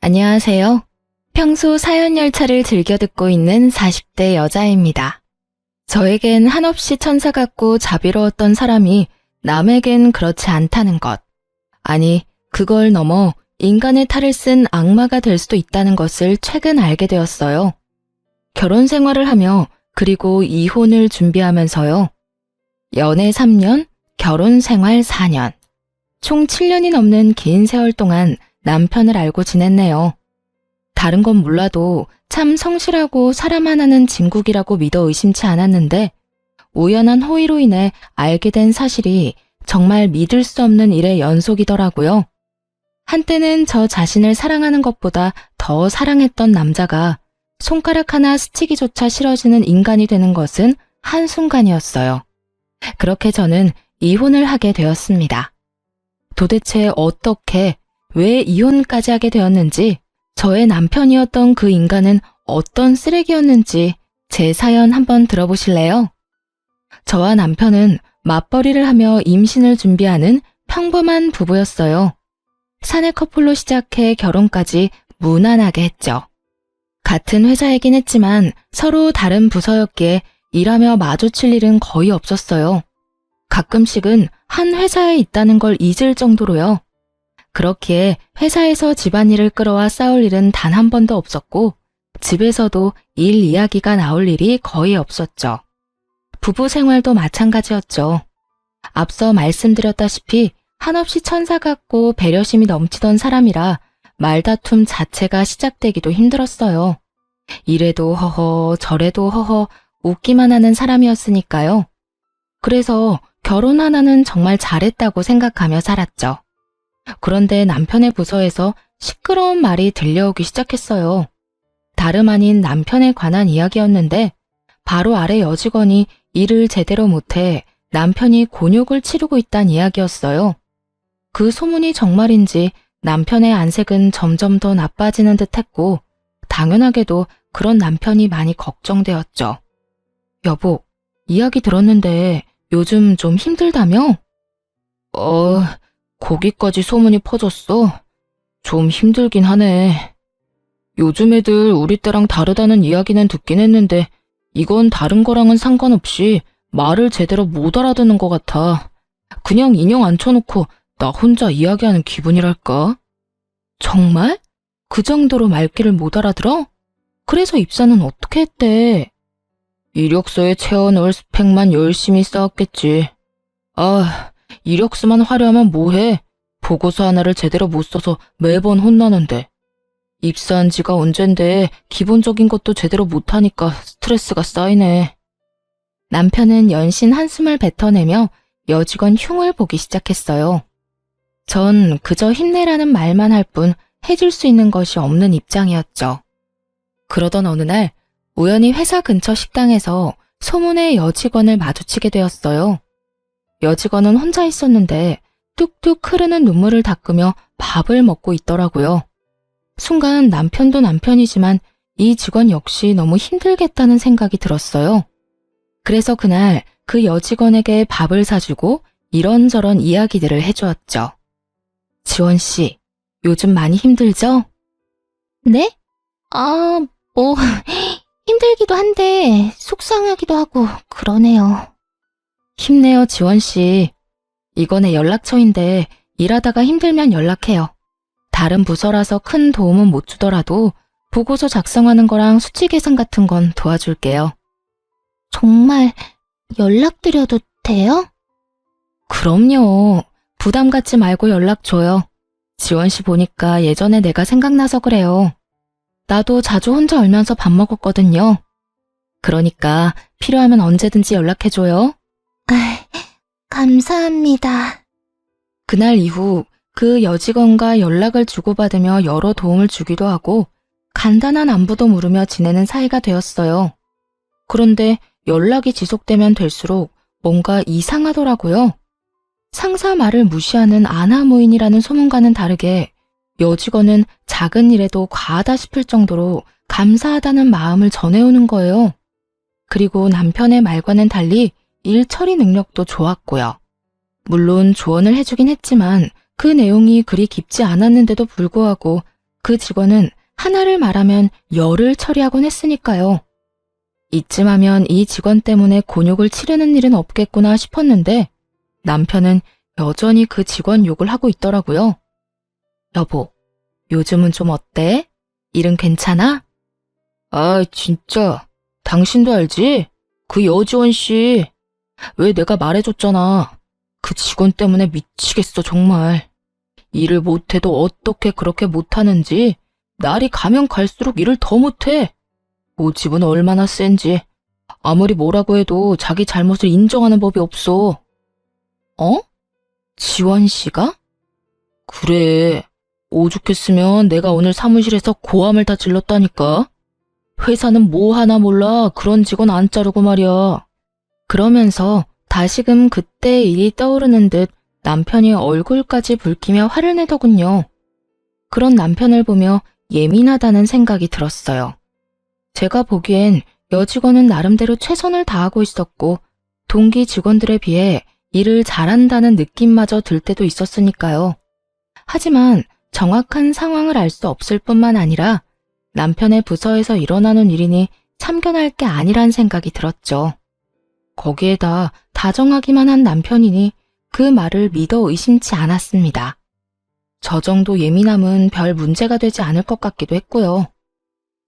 안녕하세요. 평소 사연 열차를 즐겨 듣고 있는 40대 여자입니다. 저에겐 한없이 천사 같고 자비로웠던 사람이 남에겐 그렇지 않다는 것. 아니, 그걸 넘어 인간의 탈을 쓴 악마가 될 수도 있다는 것을 최근 알게 되었어요. 결혼 생활을 하며 그리고 이혼을 준비하면서요. 연애 3년, 결혼 생활 4년. 총 7년이 넘는 긴 세월 동안 남편을 알고 지냈네요. 다른 건 몰라도 참 성실하고 사람 하나는 진국이라고 믿어 의심치 않았는데 우연한 호의로 인해 알게 된 사실이 정말 믿을 수 없는 일의 연속이더라고요. 한때는 저 자신을 사랑하는 것보다 더 사랑했던 남자가 손가락 하나 스치기조차 싫어지는 인간이 되는 것은 한순간이었어요. 그렇게 저는 이혼을 하게 되었습니다. 도대체 어떻게, 왜 이혼까지 하게 되었는지, 저의 남편이었던 그 인간은 어떤 쓰레기였는지 제 사연 한번 들어보실래요? 저와 남편은 맞벌이를 하며 임신을 준비하는 평범한 부부였어요. 사내 커플로 시작해 결혼까지 무난하게 했죠. 같은 회사이긴 했지만 서로 다른 부서였기에 일하며 마주칠 일은 거의 없었어요. 가끔씩은 한 회사에 있다는 걸 잊을 정도로요. 그렇기에 회사에서 집안일을 끌어와 싸울 일은 단 한 번도 없었고 집에서도 일 이야기가 나올 일이 거의 없었죠. 부부 생활도 마찬가지였죠. 앞서 말씀드렸다시피 한없이 천사 같고 배려심이 넘치던 사람이라 말다툼 자체가 시작되기도 힘들었어요. 이래도 허허 저래도 허허 웃기만 하는 사람이었으니까요. 그래서 결혼 하나는 정말 잘했다고 생각하며 살았죠. 그런데 남편의 부서에서 시끄러운 말이 들려오기 시작했어요. 다름 아닌 남편에 관한 이야기였는데 바로 아래 여직원이 일을 제대로 못해 남편이 곤욕을 치르고 있다는 이야기였어요. 그 소문이 정말인지 남편의 안색은 점점 더 나빠지는 듯 했고 당연하게도 그런 남편이 많이 걱정되었죠. 여보, 이야기 들었는데 요즘 좀 힘들다며? 거기까지 소문이 퍼졌어? 좀 힘들긴 하네. 요즘 애들 우리 때랑 다르다는 이야기는 듣긴 했는데 이건 다른 거랑은 상관없이 말을 제대로 못 알아듣는 것 같아. 그냥 인형 앉혀놓고 나 혼자 이야기하는 기분이랄까? 정말? 그 정도로 말귀를 못 알아들어? 그래서 입사는 어떻게 했대? 이력서에 채워넣을 스펙만 열심히 쌓았겠지. 이력서만 화려하면 뭐해? 보고서 하나를 제대로 못 써서 매번 혼나는데. 입사한 지가 언젠데 기본적인 것도 제대로 못하니까 스트레스가 쌓이네. 남편은 연신 한숨을 뱉어내며 여직원 흉을 보기 시작했어요. 전 그저 힘내라는 말만 할 뿐 해줄 수 있는 것이 없는 입장이었죠. 그러던 어느 날 우연히 회사 근처 식당에서 소문의 여직원을 마주치게 되었어요. 여직원은 혼자 있었는데 뚝뚝 흐르는 눈물을 닦으며 밥을 먹고 있더라고요. 순간 남편도 남편이지만 이 직원 역시 너무 힘들겠다는 생각이 들었어요. 그래서 그날 그 여직원에게 밥을 사주고 이런저런 이야기들을 해주었죠. 지원 씨, 요즘 많이 힘들죠? 네? 힘들기도 한데 속상하기도 하고 그러네요. 힘내요, 지원 씨. 이거 내 연락처인데 일하다가 힘들면 연락해요. 다른 부서라서 큰 도움은 못 주더라도 보고서 작성하는 거랑 수치 계산 같은 건 도와줄게요. 정말 연락드려도 돼요? 그럼요. 부담 갖지 말고 연락 줘요. 지원 씨 보니까 예전에 내가 생각나서 그래요. 나도 자주 혼자 울면서 밥 먹었거든요. 그러니까 필요하면 언제든지 연락해줘요. 감사합니다. 그날 이후 그 여직원과 연락을 주고받으며 여러 도움을 주기도 하고 간단한 안부도 물으며 지내는 사이가 되었어요. 그런데 연락이 지속되면 될수록 뭔가 이상하더라고요. 상사 말을 무시하는 아나무인이라는 소문과는 다르게 여직원은 작은 일에도 과하다 싶을 정도로 감사하다는 마음을 전해오는 거예요. 그리고 남편의 말과는 달리 일 처리 능력도 좋았고요. 물론 조언을 해주긴 했지만 그 내용이 그리 깊지 않았는데도 불구하고 그 직원은 하나를 말하면 열을 처리하곤 했으니까요. 이쯤 하면 이 직원 때문에 곤욕을 치르는 일은 없겠구나 싶었는데 남편은 여전히 그 직원 욕을 하고 있더라고요. 여보, 요즘은 좀 어때? 일은 괜찮아? 아, 진짜. 당신도 알지? 그 여지원 씨. 왜 내가 말해줬잖아. 그 직원 때문에 미치겠어, 정말. 일을 못해도 어떻게 그렇게 못하는지 날이 가면 갈수록 일을 더 못해. 고집은 얼마나 센지. 아무리 뭐라고 해도 자기 잘못을 인정하는 법이 없어. 어? 지원 씨가? 그래. 오죽했으면 내가 오늘 사무실에서 고함을 다 질렀다니까. 회사는 뭐 하나 몰라 그런 직원 안 자르고 말이야. 그러면서 다시금 그때의 일이 떠오르는 듯 남편이 얼굴까지 붉히며 화를 내더군요. 그런 남편을 보며 예민하다는 생각이 들었어요. 제가 보기엔 여직원은 나름대로 최선을 다하고 있었고 동기 직원들에 비해 일을 잘한다는 느낌마저 들 때도 있었으니까요. 하지만 정확한 상황을 알 수 없을 뿐만 아니라 남편의 부서에서 일어나는 일이니 참견할 게 아니란 생각이 들었죠. 거기에다 다정하기만 한 남편이니 그 말을 믿어 의심치 않았습니다. 저 정도 예민함은 별 문제가 되지 않을 것 같기도 했고요.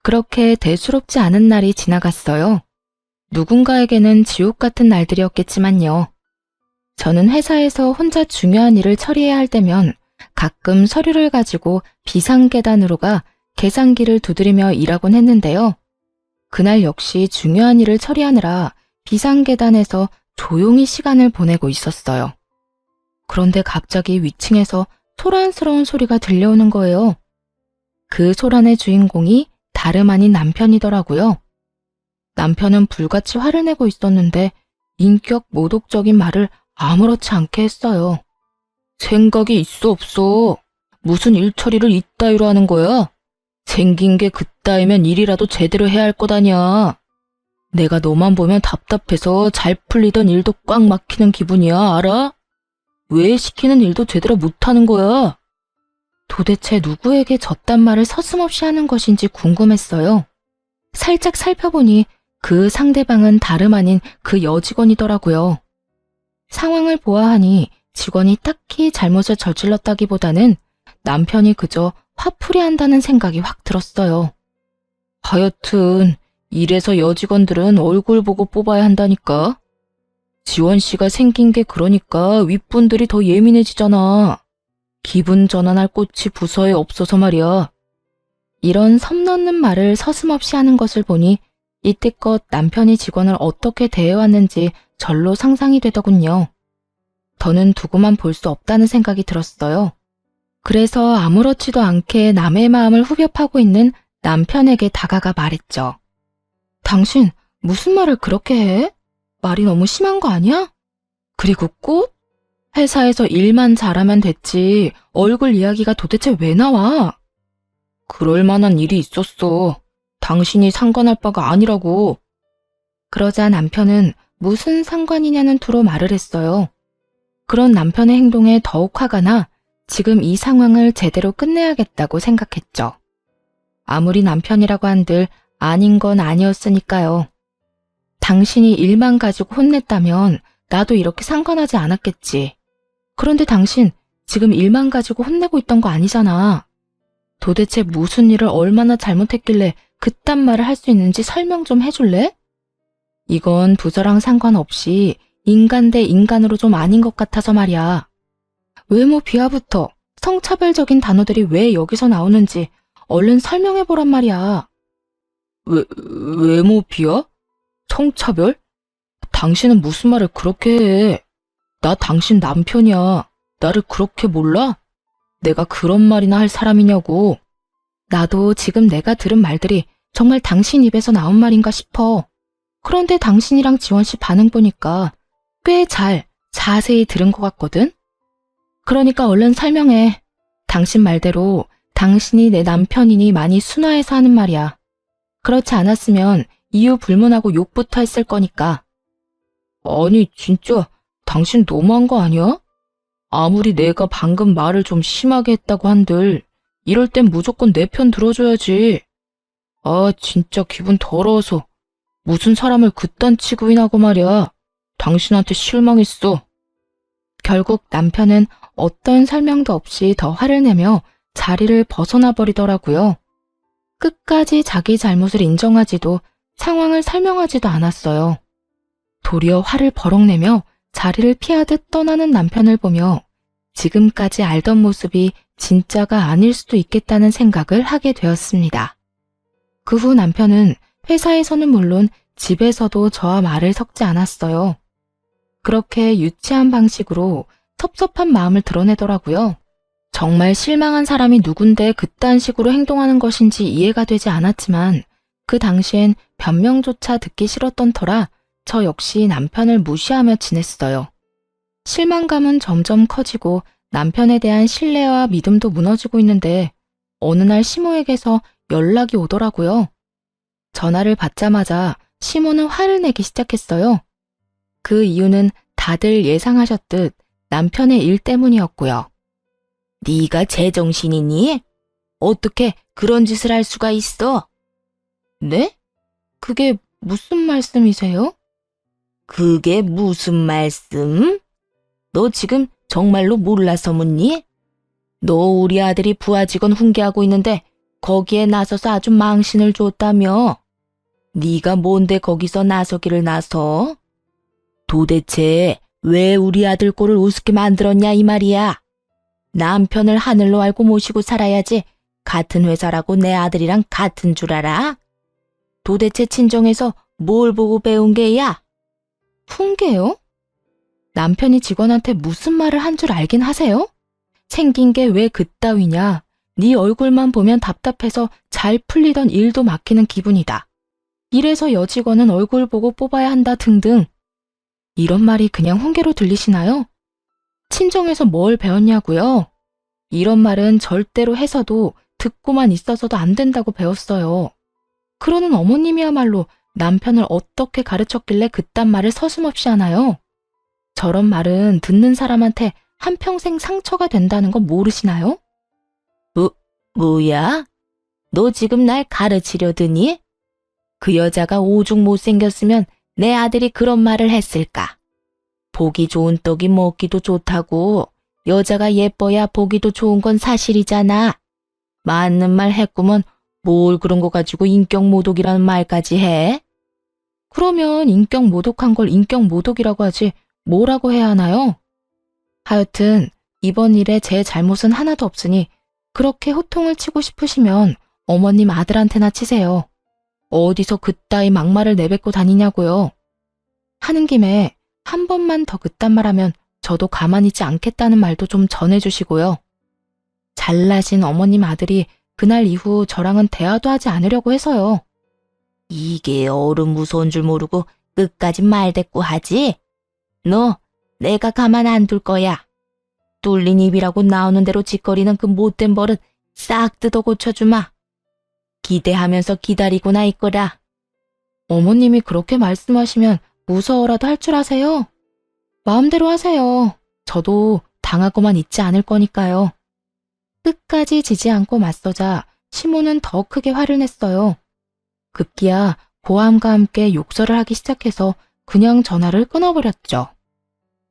그렇게 대수롭지 않은 날이 지나갔어요. 누군가에게는 지옥 같은 날들이었겠지만요. 저는 회사에서 혼자 중요한 일을 처리해야 할 때면 가끔 서류를 가지고 비상계단으로 가 계산기를 두드리며 일하곤 했는데요. 그날 역시 중요한 일을 처리하느라 비상계단에서 조용히 시간을 보내고 있었어요. 그런데 갑자기 위층에서 소란스러운 소리가 들려오는 거예요. 그 소란의 주인공이 다름 아닌 남편이더라고요. 남편은 불같이 화를 내고 있었는데 인격 모독적인 말을 아무렇지 않게 했어요. 생각이 있어 없어? 무슨 일 처리를 이따위로 하는 거야? 생긴 게 그따위면 일이라도 제대로 해야 할 것 아냐. 내가 너만 보면 답답해서 잘 풀리던 일도 꽉 막히는 기분이야, 알아? 왜 시키는 일도 제대로 못하는 거야? 도대체 누구에게 저딴 말을 서슴없이 하는 것인지 궁금했어요. 살짝 살펴보니 그 상대방은 다름 아닌 그 여직원이더라고요. 상황을 보아하니 직원이 딱히 잘못을 저질렀다기보다는 남편이 그저 화풀이한다는 생각이 확 들었어요. 하여튼 이래서 여직원들은 얼굴 보고 뽑아야 한다니까. 지원 씨가 생긴 게 그러니까 윗분들이 더 예민해지잖아. 기분 전환할 곳이 부서에 없어서 말이야. 이런 섬 넘는 말을 서슴없이 하는 것을 보니 이때껏 남편이 직원을 어떻게 대해왔는지 절로 상상이 되더군요. 더는 두고만 볼 수 없다는 생각이 들었어요. 그래서 아무렇지도 않게 남의 마음을 후벼 파고 있는 남편에게 다가가 말했죠. 당신 무슨 말을 그렇게 해? 말이 너무 심한 거 아니야? 그리고 꽃? 회사에서 일만 잘하면 됐지 얼굴 이야기가 도대체 왜 나와? 그럴 만한 일이 있었어. 당신이 상관할 바가 아니라고. 그러자 남편은 무슨 상관이냐는 투로 말을 했어요. 그런 남편의 행동에 더욱 화가 나 지금 이 상황을 제대로 끝내야겠다고 생각했죠. 아무리 남편이라고 한들 아닌 건 아니었으니까요. 당신이 일만 가지고 혼냈다면 나도 이렇게 상관하지 않았겠지. 그런데 당신 지금 일만 가지고 혼내고 있던 거 아니잖아. 도대체 무슨 일을 얼마나 잘못했길래 그딴 말을 할 수 있는지 설명 좀 해줄래? 이건 부서랑 상관없이 인간 대 인간으로 좀 아닌 것 같아서 말이야. 외모 비하부터 성차별적인 단어들이 왜 여기서 나오는지 얼른 설명해보란 말이야. 외모 비하? 성차별? 당신은 무슨 말을 그렇게 해? 나 당신 남편이야. 나를 그렇게 몰라? 내가 그런 말이나 할 사람이냐고. 나도 지금 내가 들은 말들이 정말 당신 입에서 나온 말인가 싶어. 그런데 당신이랑 지원 씨 반응 보니까 꽤 자세히 들은 것 같거든? 그러니까 얼른 설명해. 당신 말대로 당신이 내 남편이니 많이 순화해서 하는 말이야. 그렇지 않았으면 이유 불문하고 욕부터 했을 거니까. 아니 진짜 당신 너무한 거 아니야? 아무리 내가 방금 말을 좀 심하게 했다고 한들 이럴 땐 무조건 내 편 들어줘야지. 아, 진짜 기분 더러워서. 무슨 사람을 그딴 취급이나고 말이야. 당신한테 실망했어. 결국 남편은 어떤 설명도 없이 더 화를 내며 자리를 벗어나 버리더라고요. 끝까지 자기 잘못을 인정하지도 상황을 설명하지도 않았어요. 도리어 화를 버럭 내며 자리를 피하듯 떠나는 남편을 보며 지금까지 알던 모습이 진짜가 아닐 수도 있겠다는 생각을 하게 되었습니다. 그 후 남편은 회사에서는 물론 집에서도 저와 말을 섞지 않았어요. 그렇게 유치한 방식으로 섭섭한 마음을 드러내더라고요. 정말 실망한 사람이 누군데 그딴 식으로 행동하는 것인지 이해가 되지 않았지만 그 당시엔 변명조차 듣기 싫었던 터라 저 역시 남편을 무시하며 지냈어요. 실망감은 점점 커지고 남편에 대한 신뢰와 믿음도 무너지고 있는데 어느 날 시모에게서 연락이 오더라고요. 전화를 받자마자 시모는 화를 내기 시작했어요. 그 이유는 다들 예상하셨듯 남편의 일 때문이었고요. 네가 제정신이니? 어떻게 그런 짓을 할 수가 있어? 네? 그게 무슨 말씀이세요? 그게 무슨 말씀? 너 지금 정말로 몰라서 묻니? 너 우리 아들이 부하 직원 훈계하고 있는데 거기에 나서서 아주 망신을 줬다며? 네가 뭔데 거기서 나서기를 나서? 도대체 왜 우리 아들 꼴을 우습게 만들었냐 이 말이야. 남편을 하늘로 알고 모시고 살아야지 같은 회사라고 내 아들이랑 같은 줄 알아? 도대체 친정에서 뭘 보고 배운 게야? 훈계요? 남편이 직원한테 무슨 말을 한 줄 알긴 하세요? 생긴 게 왜 그따위냐? 네 얼굴만 보면 답답해서 잘 풀리던 일도 막히는 기분이다. 이래서 여직원은 얼굴 보고 뽑아야 한다 등등. 이런 말이 그냥 훈계로 들리시나요? 친정에서 뭘 배웠냐고요? 이런 말은 절대로 해서도 듣고만 있어서도 안 된다고 배웠어요. 그러는 어머님이야말로 남편을 어떻게 가르쳤길래 그딴 말을 서슴없이 하나요? 저런 말은 듣는 사람한테 한평생 상처가 된다는 거 모르시나요? 뭐야? 너 지금 날 가르치려드니? 그 여자가 오죽 못생겼으면 내 아들이 그런 말을 했을까? 보기 좋은 떡이 먹기도 좋다고. 여자가 예뻐야 보기도 좋은 건 사실이잖아. 맞는 말 했구먼 뭘 그런 거 가지고 인격 모독이라는 말까지 해? 그러면 인격 모독한 걸 인격 모독이라고 하지 뭐라고 해야 하나요? 하여튼 이번 일에 제 잘못은 하나도 없으니 그렇게 호통을 치고 싶으시면 어머님 아들한테나 치세요. 어디서 그따위 막말을 내뱉고 다니냐고요. 하는 김에 한 번만 더 그딴 말하면 저도 가만히 있지 않겠다는 말도 좀 전해주시고요. 잘나신 어머님 아들이 그날 이후 저랑은 대화도 하지 않으려고 해서요. 이게 어른 무서운 줄 모르고 끝까지 말대꾸하지? 너 내가 가만 안 둘 거야. 뚫린 입이라고 나오는 대로 짓거리는 그 못된 버릇 싹 뜯어 고쳐주마. 기대하면서 기다리고나 있거라. 어머님이 그렇게 말씀하시면 무서워라도 할 줄 아세요? 마음대로 하세요. 저도 당하고만 있지 않을 거니까요. 끝까지 지지 않고 맞서자 시모는 더 크게 화를 냈어요. 급기야 보암과 함께 욕설을 하기 시작해서 그냥 전화를 끊어버렸죠.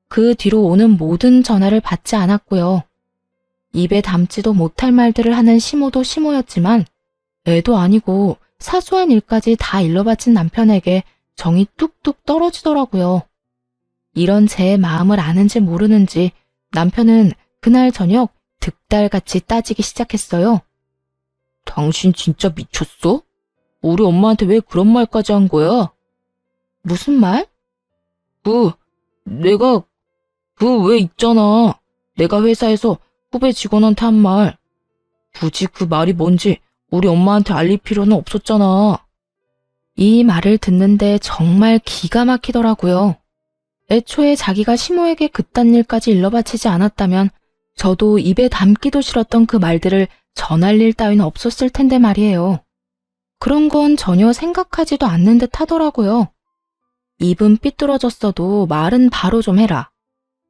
그 뒤로 오는 모든 전화를 받지 않았고요. 입에 담지도 못할 말들을 하는 시모도 시모였지만 애도 아니고 사소한 일까지 다 일러바친 남편에게 정이 뚝뚝 떨어지더라고요. 이런 제 마음을 아는지 모르는지 남편은 그날 저녁 득달같이 따지기 시작했어요. 당신 진짜 미쳤어? 우리 엄마한테 왜 그런 말까지 한 거야? 무슨 말? 내가 왜 있잖아. 내가 회사에서 후배 직원한테 한 말. 굳이 그 말이 뭔지 우리 엄마한테 알릴 필요는 없었잖아. 이 말을 듣는데 정말 기가 막히더라고요. 애초에 자기가 시모에게 그딴 일까지 일러바치지 않았다면 저도 입에 담기도 싫었던 그 말들을 전할 일 따위는 없었을 텐데 말이에요. 그런 건 전혀 생각하지도 않는 듯 하더라고요. 입은 삐뚤어졌어도 말은 바로 좀 해라.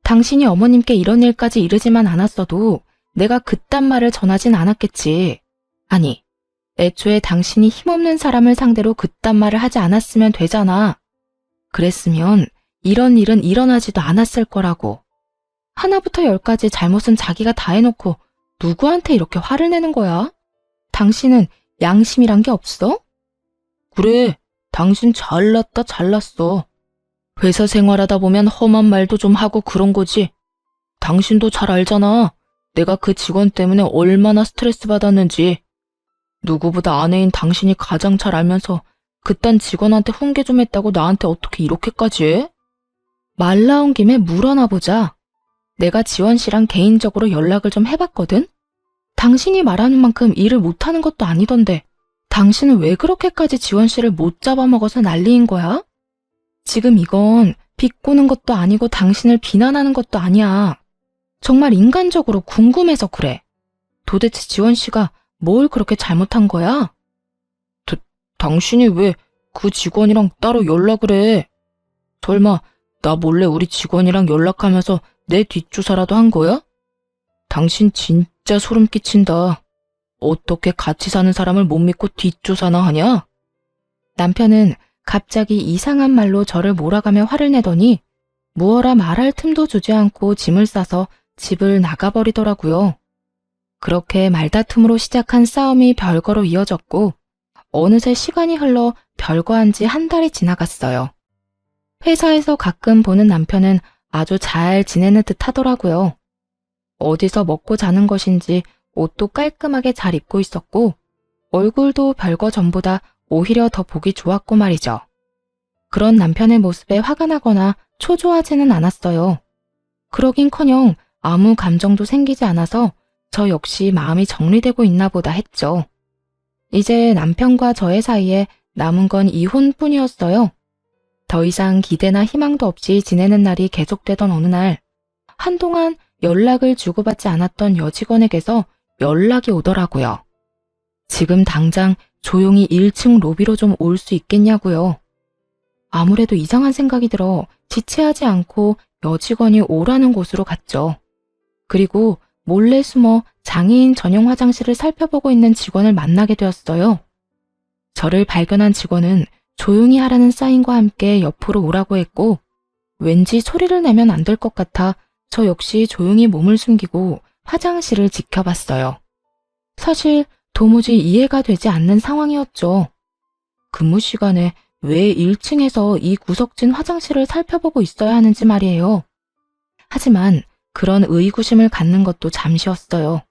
당신이 어머님께 이런 일까지 이르지만 않았어도 내가 그딴 말을 전하진 않았겠지. 아니, 애초에 당신이 힘없는 사람을 상대로 그딴 말을 하지 않았으면 되잖아. 그랬으면 이런 일은 일어나지도 않았을 거라고. 하나부터 열까지 잘못은 자기가 다 해놓고 누구한테 이렇게 화를 내는 거야? 당신은 양심이란 게 없어? 그래, 당신 잘났다 잘났어. 회사 생활하다 보면 험한 말도 좀 하고 그런 거지. 당신도 잘 알잖아. 내가 그 직원 때문에 얼마나 스트레스 받았는지. 누구보다 아내인 당신이 가장 잘 알면서 그딴 직원한테 훈계 좀 했다고 나한테 어떻게 이렇게까지 해? 말 나온 김에 물어나 보자. 내가 지원 씨랑 개인적으로 연락을 좀 해봤거든? 당신이 말하는 만큼 일을 못하는 것도 아니던데 당신은 왜 그렇게까지 지원 씨를 못 잡아먹어서 난리인 거야? 지금 이건 비꼬는 것도 아니고 당신을 비난하는 것도 아니야. 정말 인간적으로 궁금해서 그래. 도대체 지원 씨가 뭘 그렇게 잘못한 거야? 당신이 왜 그 직원이랑 따로 연락을 해? 설마 나 몰래 우리 직원이랑 연락하면서 내 뒷조사라도 한 거야? 당신 진짜 소름 끼친다. 어떻게 같이 사는 사람을 못 믿고 뒷조사나 하냐? 남편은 갑자기 이상한 말로 저를 몰아가며 화를 내더니 무어라 말할 틈도 주지 않고 짐을 싸서 집을 나가버리더라고요. 그렇게 말다툼으로 시작한 싸움이 별거로 이어졌고 어느새 시간이 흘러 별거한 지 한 달이 지나갔어요. 회사에서 가끔 보는 남편은 아주 잘 지내는 듯 하더라고요. 어디서 먹고 자는 것인지 옷도 깔끔하게 잘 입고 있었고 얼굴도 별거 전보다 오히려 더 보기 좋았고 말이죠. 그런 남편의 모습에 화가 나거나 초조하지는 않았어요. 그러긴커녕 아무 감정도 생기지 않아서 저 역시 마음이 정리되고 있나 보다 했죠. 이제 남편과 저의 사이에 남은 건 이혼뿐이었어요. 더 이상 기대나 희망도 없이 지내는 날이 계속되던 어느 날, 한동안 연락을 주고받지 않았던 여직원에게서 연락이 오더라고요. 지금 당장 조용히 1층 로비로 좀 올 수 있겠냐고요. 아무래도 이상한 생각이 들어 지체하지 않고 여직원이 오라는 곳으로 갔죠. 그리고 몰래 숨어 장애인 전용 화장실을 살펴보고 있는 직원을 만나게 되었어요. 저를 발견한 직원은 조용히 하라는 사인과 함께 옆으로 오라고 했고 왠지 소리를 내면 안 될 것 같아 저 역시 조용히 몸을 숨기고 화장실을 지켜봤어요. 사실 도무지 이해가 되지 않는 상황이었죠. 근무 시간에 왜 1층에서 이 구석진 화장실을 살펴보고 있어야 하는지 말이에요. 하지만 그런 의구심을 갖는 것도 잠시였어요.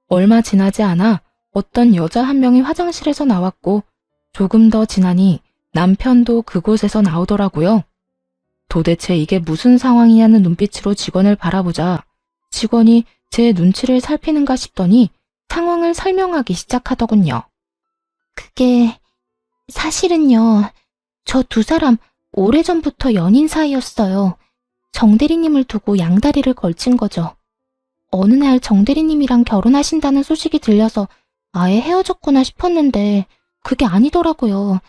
얼마 지나지 않아 어떤 여자 한 명이 화장실에서 나왔고 조금 더 지나니 남편도 그곳에서 나오더라고요. 도대체 이게 무슨 상황이냐는 눈빛으로 직원을 바라보자 직원이 제 눈치를 살피는가 싶더니 상황을 설명하기 시작하더군요. 그게 사실은요. 저 두 사람 오래전부터 연인 사이였어요. 정 대리님을 두고 양다리를 걸친 거죠. 어느 날 정 대리님이랑 결혼하신다는 소식이 들려서 아예 헤어졌구나 싶었는데 그게 아니더라고요.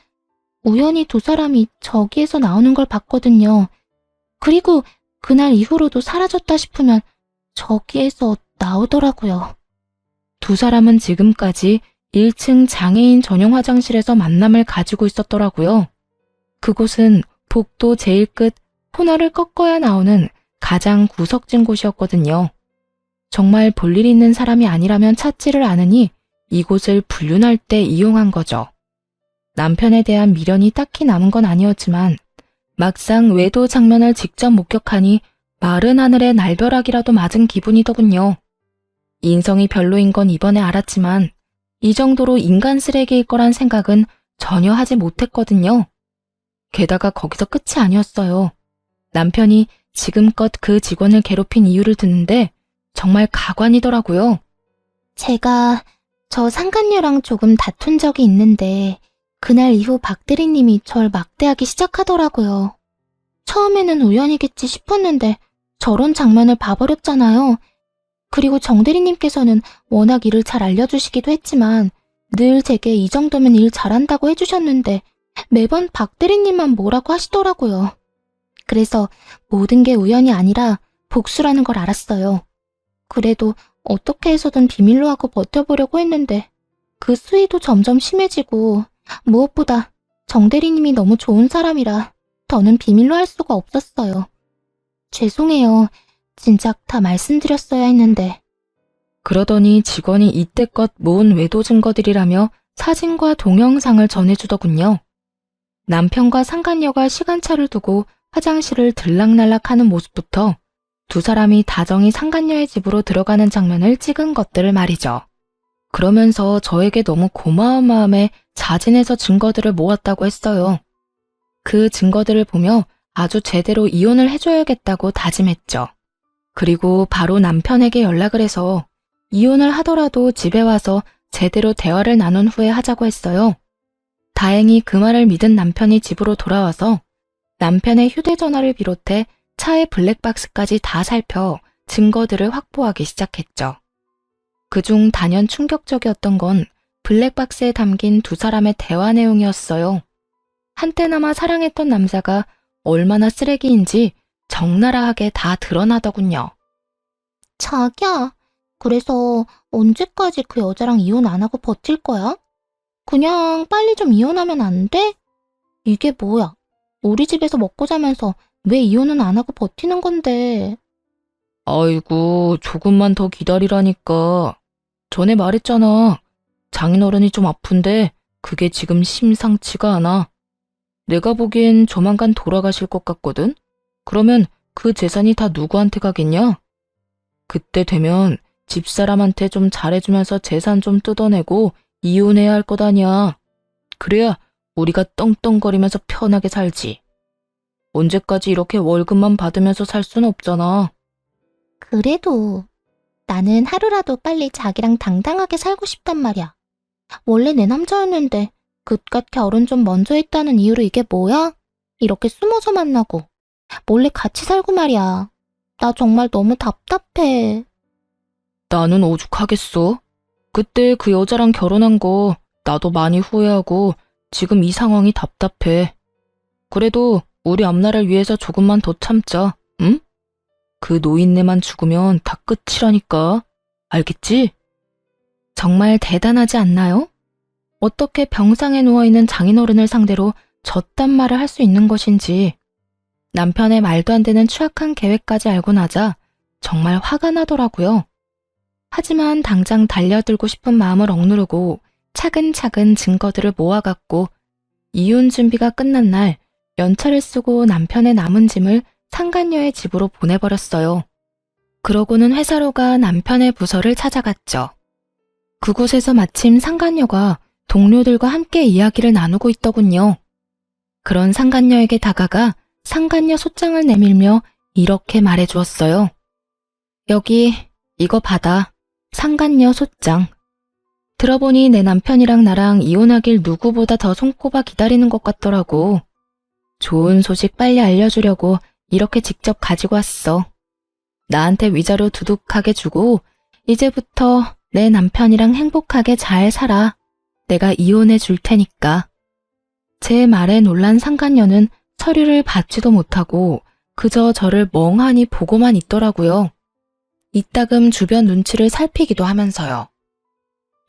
우연히 두 사람이 저기에서 나오는 걸 봤거든요. 그리고 그날 이후로도 사라졌다 싶으면 저기에서 나오더라고요. 두 사람은 지금까지 1층 장애인 전용 화장실에서 만남을 가지고 있었더라고요. 그곳은 복도 제일 끝 코너를 꺾어야 나오는 가장 구석진 곳이었거든요. 정말 볼일 있는 사람이 아니라면 찾지를 않으니 이곳을 불륜할 때 이용한 거죠. 남편에 대한 미련이 딱히 남은 건 아니었지만 막상 외도 장면을 직접 목격하니 마른 하늘에 날벼락이라도 맞은 기분이더군요. 인성이 별로인 건 이번에 알았지만 이 정도로 인간 쓰레기일 거란 생각은 전혀 하지 못했거든요. 게다가 거기서 끝이 아니었어요. 남편이 지금껏 그 직원을 괴롭힌 이유를 듣는데 정말 가관이더라고요. 제가 저 상간녀랑 조금 다툰 적이 있는데 그날 이후 박 대리님이 절 막대하기 시작하더라고요. 처음에는 우연이겠지 싶었는데 저런 장면을 봐버렸잖아요. 그리고 정 대리님께서는 워낙 일을 잘 알려주시기도 했지만 늘 제게 이 정도면 일 잘한다고 해주셨는데 매번 박 대리님만 뭐라고 하시더라고요. 그래서 모든 게 우연이 아니라 복수라는 걸 알았어요. 그래도 어떻게 해서든 비밀로 하고 버텨보려고 했는데 그 수위도 점점 심해지고 무엇보다 정 대리님이 너무 좋은 사람이라 더는 비밀로 할 수가 없었어요. 죄송해요. 진작 다 말씀드렸어야 했는데. 그러더니 직원이 이때껏 모은 외도 증거들이라며 사진과 동영상을 전해주더군요. 남편과 상간녀가 시간차를 두고 화장실을 들락날락하는 모습부터 두 사람이 다정히 상간녀의 집으로 들어가는 장면을 찍은 것들을 말이죠. 그러면서 저에게 너무 고마운 마음에 자진해서 증거들을 모았다고 했어요. 그 증거들을 보며 아주 제대로 이혼을 해줘야겠다고 다짐했죠. 그리고 바로 남편에게 연락을 해서 이혼을 하더라도 집에 와서 제대로 대화를 나눈 후에 하자고 했어요. 다행히 그 말을 믿은 남편이 집으로 돌아와서 남편의 휴대전화를 비롯해 차의 블랙박스까지 다 살펴 증거들을 확보하기 시작했죠. 그중 단연 충격적이었던 건 블랙박스에 담긴 두 사람의 대화 내용이었어요. 한때나마 사랑했던 남자가 얼마나 쓰레기인지 적나라하게 다 드러나더군요. 자기야, 그래서 언제까지 그 여자랑 이혼 안 하고 버틸 거야? 그냥 빨리 좀 이혼하면 안 돼? 이게 뭐야? 우리 집에서 먹고 자면서 왜 이혼은 안 하고 버티는 건데? 아이고, 조금만 더 기다리라니까. 전에 말했잖아. 장인어른이 좀 아픈데 그게 지금 심상치가 않아. 내가 보기엔 조만간 돌아가실 것 같거든? 그러면 그 재산이 다 누구한테 가겠냐? 그때 되면 집사람한테 좀 잘해주면서 재산 좀 뜯어내고 이혼해야 할 것 아니야. 그래야 우리가 떵떵거리면서 편하게 살지. 언제까지 이렇게 월급만 받으면서 살 순 없잖아. 그래도 나는 하루라도 빨리 자기랑 당당하게 살고 싶단 말이야. 원래 내 남자였는데 그깟 결혼 좀 먼저 했다는 이유로 이게 뭐야? 이렇게 숨어서 만나고 몰래 같이 살고 말이야. 나 정말 너무 답답해. 나는 오죽하겠어. 그때 그 여자랑 결혼한 거 나도 많이 후회하고 지금 이 상황이 답답해. 그래도 우리 앞날을 위해서 조금만 더 참자, 응? 그 노인네만 죽으면 다 끝이라니까. 알겠지? 정말 대단하지 않나요? 어떻게 병상에 누워있는 장인어른을 상대로 저딴 말을 할 수 있는 것인지. 남편의 말도 안 되는 추악한 계획까지 알고 나자 정말 화가 나더라고요. 하지만 당장 달려들고 싶은 마음을 억누르고 차근차근 증거들을 모아갔고 이혼 준비가 끝난 날 연차를 쓰고 남편의 남은 짐을 상간녀의 집으로 보내버렸어요. 그러고는 회사로 가 남편의 부서를 찾아갔죠. 그곳에서 마침 상간녀가 동료들과 함께 이야기를 나누고 있더군요. 그런 상간녀에게 다가가 상간녀 소장을 내밀며 이렇게 말해주었어요. 여기 이거 받아. 상간녀 소장. 들어보니 내 남편이랑 나랑 이혼하길 누구보다 더 손꼽아 기다리는 것 같더라고. 좋은 소식 빨리 알려주려고 이렇게 직접 가지고 왔어. 나한테 위자료 두둑하게 주고 이제부터 내 남편이랑 행복하게 잘 살아. 내가 이혼해 줄 테니까. 제 말에 놀란 상간녀는 서류를 받지도 못하고 그저 저를 멍하니 보고만 있더라고요. 이따금 주변 눈치를 살피기도 하면서요.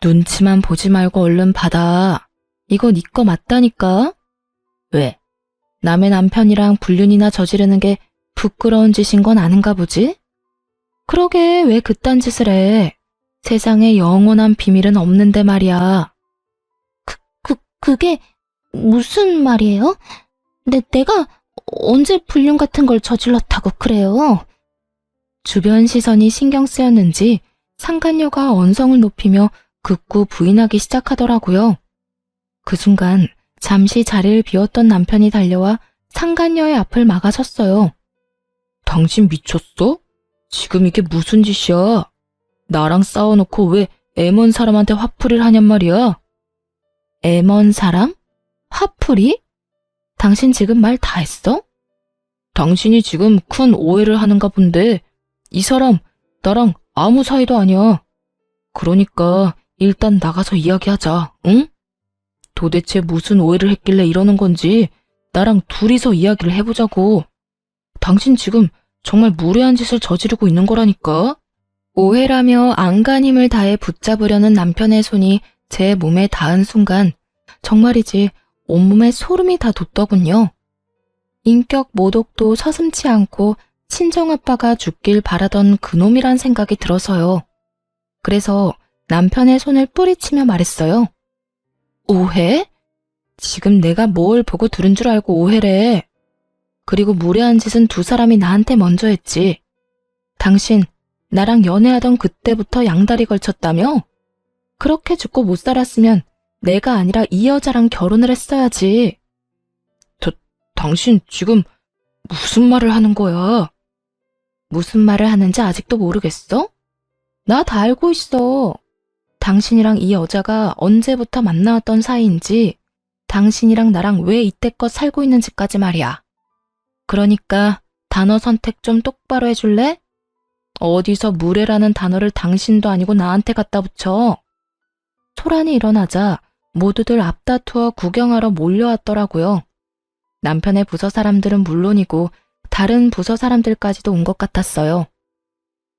눈치만 보지 말고 얼른 받아. 이거 네 거 맞다니까? 왜? 남의 남편이랑 불륜이나 저지르는 게 부끄러운 짓인 건 아는가 보지? 그러게 왜 그딴 짓을 해? 세상에 영원한 비밀은 없는데 말이야. 그게 무슨 말이에요? 내가 언제 불륜 같은 걸 저질렀다고 그래요? 주변 시선이 신경 쓰였는지 상간녀가 언성을 높이며 극구 부인하기 시작하더라고요. 그 순간 잠시 자리를 비웠던 남편이 달려와 상간녀의 앞을 막아섰어요. 당신 미쳤어? 지금 이게 무슨 짓이야? 나랑 싸워놓고 왜 애먼 사람한테 화풀이를 하냔 말이야? 애먼 사람? 화풀이? 당신 지금 말 다 했어? 당신이 지금 큰 오해를 하는가 본데 이 사람 나랑 아무 사이도 아니야. 그러니까 일단 나가서 이야기하자, 응? 도대체 무슨 오해를 했길래 이러는 건지 나랑 둘이서 이야기를 해보자고. 당신 지금 정말 무례한 짓을 저지르고 있는 거라니까. 오해라며 안간힘을 다해 붙잡으려는 남편의 손이 제 몸에 닿은 순간 정말이지 온몸에 소름이 다 돋더군요. 인격 모독도 서슴지 않고 친정아빠가 죽길 바라던 그놈이란 생각이 들어서요. 그래서 남편의 손을 뿌리치며 말했어요. 오해? 지금 내가 뭘 보고 들은 줄 알고 오해래. 그리고 무례한 짓은 두 사람이 나한테 먼저 했지. 당신 나랑 연애하던 그때부터 양다리 걸쳤다며? 그렇게 죽고 못 살았으면 내가 아니라 이 여자랑 결혼을 했어야지. 당신 지금 무슨 말을 하는 거야? 무슨 말을 하는지 아직도 모르겠어? 나 다 알고 있어. 당신이랑 이 여자가 언제부터 만나왔던 사이인지, 당신이랑 나랑 왜 이때껏 살고 있는지까지 말이야. 그러니까 단어 선택 좀 똑바로 해줄래? 어디서 무례라는 단어를 당신도 아니고 나한테 갖다 붙여. 소란이 일어나자 모두들 앞다투어 구경하러 몰려왔더라고요. 남편의 부서 사람들은 물론이고 다른 부서 사람들까지도 온 것 같았어요.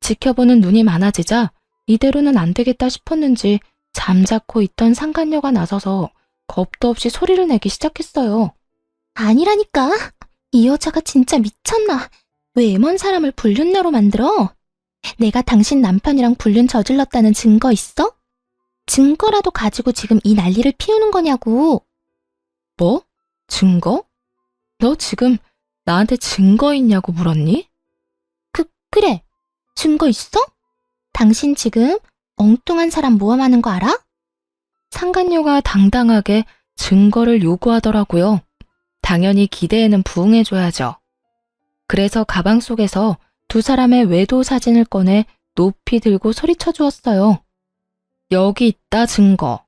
지켜보는 눈이 많아지자 이대로는 안 되겠다 싶었는지 잠자코 있던 상간녀가 나서서 겁도 없이 소리를 내기 시작했어요. 아니라니까. 이 여자가 진짜 미쳤나. 왜 애먼 사람을 불륜녀로 만들어? 내가 당신 남편이랑 불륜 저질렀다는 증거 있어? 증거라도 가지고 지금 이 난리를 피우는 거냐고. 뭐? 증거? 너 지금 나한테 증거 있냐고 물었니? 그래. 증거 있어? 당신 지금 엉뚱한 사람 모함하는 거 알아? 상간녀가 당당하게 증거를 요구하더라고요. 당연히 기대에는 부응해줘야죠. 그래서 가방 속에서 두 사람의 외도 사진을 꺼내 높이 들고 소리쳐 주었어요. 여기 있다 증거.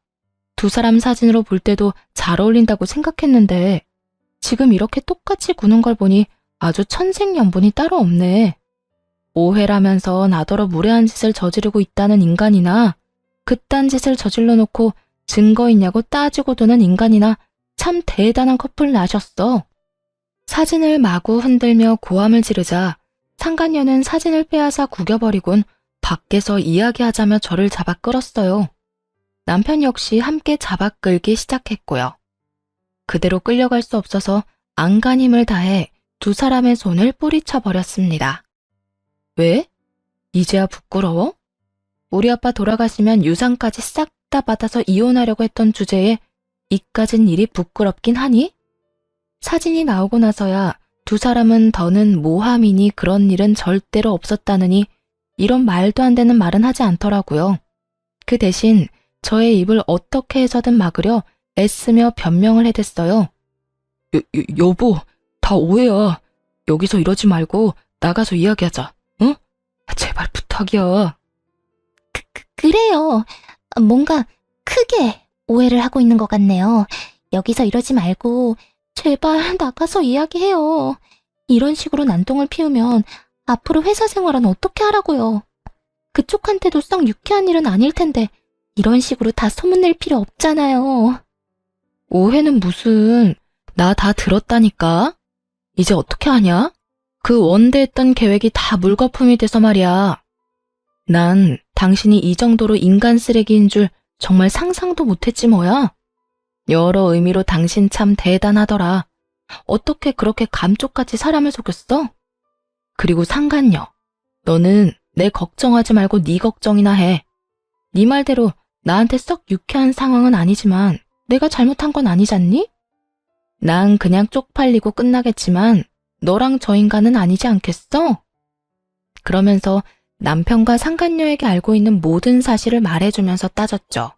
두 사람 사진으로 볼 때도 잘 어울린다고 생각했는데 지금 이렇게 똑같이 구는 걸 보니 아주 천생연분이 따로 없네. 오해라면서 나더러 무례한 짓을 저지르고 있다는 인간이나 그딴 짓을 저질러 놓고 증거 있냐고 따지고 도는 인간이나 참 대단한 커플 나셨어. 사진을 마구 흔들며 고함을 지르자 상간녀는 사진을 빼앗아 구겨버리곤 밖에서 이야기하자며 저를 잡아 끌었어요. 남편 역시 함께 잡아 끌기 시작했고요. 그대로 끌려갈 수 없어서 안간힘을 다해 두 사람의 손을 뿌리쳐 버렸습니다. 왜? 이제야 부끄러워? 우리 아빠 돌아가시면 유산까지 싹 다 받아서 이혼하려고 했던 주제에 이까진 일이 부끄럽긴 하니? 사진이 나오고 나서야 두 사람은 더는 모함이니 그런 일은 절대로 없었다느니 이런 말도 안 되는 말은 하지 않더라고요. 그 대신 저의 입을 어떻게 해서든 막으려 애쓰며 변명을 해댔어요. 여보, 다 오해야. 여기서 이러지 말고 나가서 이야기하자. 응? 제발 부탁이야. 그래요. 뭔가 크게 오해를 하고 있는 것 같네요. 여기서 이러지 말고 제발 나가서 이야기해요. 이런 식으로 난동을 피우면 앞으로 회사 생활은 어떻게 하라고요. 그쪽한테도 썩 유쾌한 일은 아닐 텐데 이런 식으로 다 소문낼 필요 없잖아요. 오해는 무슨, 나 다 들었다니까? 이제 어떻게 하냐? 그 원대했던 계획이 다 물거품이 돼서 말이야. 난 당신이 이 정도로 인간 쓰레기인 줄 정말 상상도 못했지 뭐야. 여러 의미로 당신 참 대단하더라. 어떻게 그렇게 감쪽같이 사람을 속였어? 그리고 상간녀, 너는 내 걱정하지 말고 네 걱정이나 해. 네 말대로 나한테 썩 유쾌한 상황은 아니지만 내가 잘못한 건 아니잖니? 난 그냥 쪽팔리고 끝나겠지만 너랑 저 인간은 아니지 않겠어? 그러면서 남편과 상간녀에게 알고 있는 모든 사실을 말해주면서 따졌죠.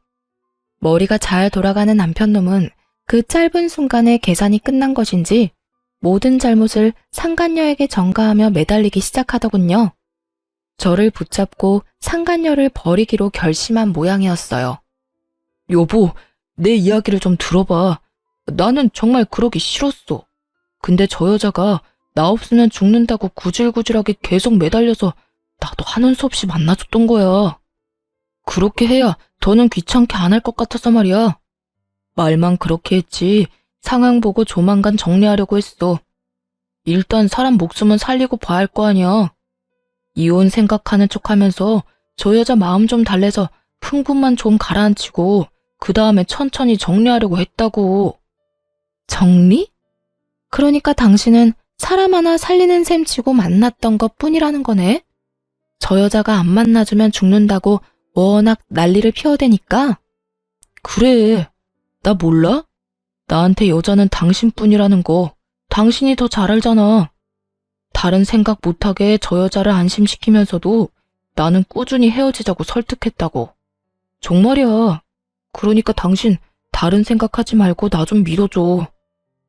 머리가 잘 돌아가는 남편놈은 그 짧은 순간에 계산이 끝난 것인지 모든 잘못을 상간녀에게 전가하며 매달리기 시작하더군요. 저를 붙잡고 상간녀를 버리기로 결심한 모양이었어요. 여보, 내 이야기를 좀 들어봐. 나는 정말 그러기 싫었어. 근데 저 여자가 나 없으면 죽는다고 구질구질하게 계속 매달려서 나도 하는 수 없이 만나줬던 거야. 그렇게 해야 더는 귀찮게 안 할 것 같아서 말이야. 말만 그렇게 했지 상황 보고 조만간 정리하려고 했어. 일단 사람 목숨은 살리고 봐야 할 거 아니야. 이혼 생각하는 척하면서 저 여자 마음 좀 달래서 흥분만 좀 가라앉히고 그 다음에 천천히 정리하려고 했다고. 정리? 그러니까 당신은 사람 하나 살리는 셈 치고 만났던 것 뿐이라는 거네? 저 여자가 안 만나주면 죽는다고 워낙 난리를 피워대니까? 그래, 나 몰라? 나한테 여자는 당신뿐이라는 거 당신이 더 잘 알잖아. 다른 생각 못하게 저 여자를 안심시키면서도 나는 꾸준히 헤어지자고 설득했다고. 정말이야. 그러니까 당신 다른 생각하지 말고 나 좀 믿어줘.